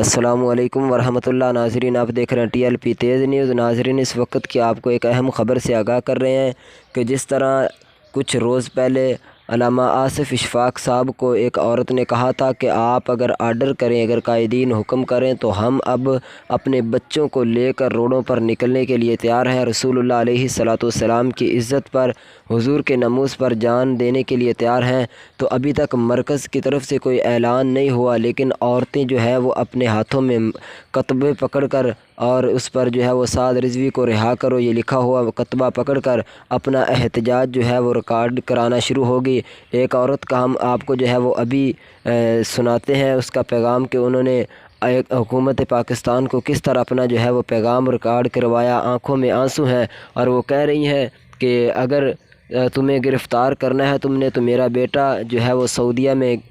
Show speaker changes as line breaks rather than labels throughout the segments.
अस्सलामुअलैकुम वरहमतुल्लाह। नाज़रीन, आप देख रहे हैं TLP तेज़ न्यूज़। नाज़रीन, इस वक्त की आपको एक अहम ख़बर से आगाह कर रहे हैं कि जिस तरह कुछ रोज़ पहले अल्लामा आसिफ़ इशफ़ाक़ साहब को एक औरत ने कहा था कि आप अगर आर्डर करें, अगर कायदीन हुक्म करें तो हम अब अपने बच्चों को लेकर रोडों पर निकलने के लिए तैयार हैं। रसूलुल्लाह अलैहिस्सलातु वस्सलाम की इज़्ज़त पर, हुज़ूर के नमूस पर जान देने के लिए तैयार हैं। तो अभी तक मरकज़ की तरफ से कोई ऐलान नहीं हुआ, लेकिन औरतें जो है वो अपने हाथों में कतबे पकड़ कर और उस पर जो है वो साद रिज़वी को रिहा करो ये लिखा हुआ कतबा पकड़कर अपना एहतजाज जो है वो रिकॉर्ड कराना शुरू होगी। एक औरत का हम आपको जो है वो अभी सुनाते हैं उसका पैगाम कि उन्होंने हुकूमत पाकिस्तान को किस तरह अपना जो है वो पैगाम रिकॉर्ड करवाया। आँखों में आंसू हैं और वो कह रही हैं कि अगर तुम्हें गिरफ़्तार करना है तुमने, तो मेरा बेटा जो है वो सऊदीया में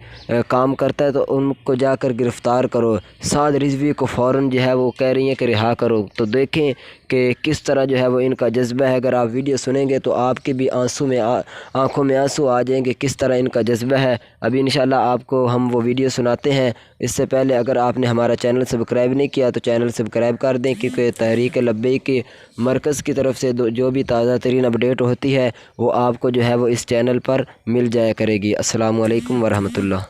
काम करता है, तो उनको जाकर गिरफ़्तार करो। साद रिज़वी को फ़ौरन जो है वो कह रही हैं कि रिहा करो। तो देखें कि किस तरह जो है वो इनका जज्बा है। अगर आप वीडियो सुनेंगे तो आपके भी आँखों में आंसू आ जाएंगे, किस तरह इनका जज्बा है। अभी इंशाल्लाह आपको हम वो वीडियो सुनाते हैं। इससे पहले अगर आपने हमारा चैनल सब्सक्राइब नहीं किया तो चैनल सब्सक्राइब कर दें, क्योंकि तहरीक लब्बैक के मरकज़ की तरफ से जो भी ताज़ा तरीन अपडेट होती है वो आपको जो है वो इस चैनल पर मिल जाया करेगी। अस्सलामु अलैकुम वरहमतुल्लाह।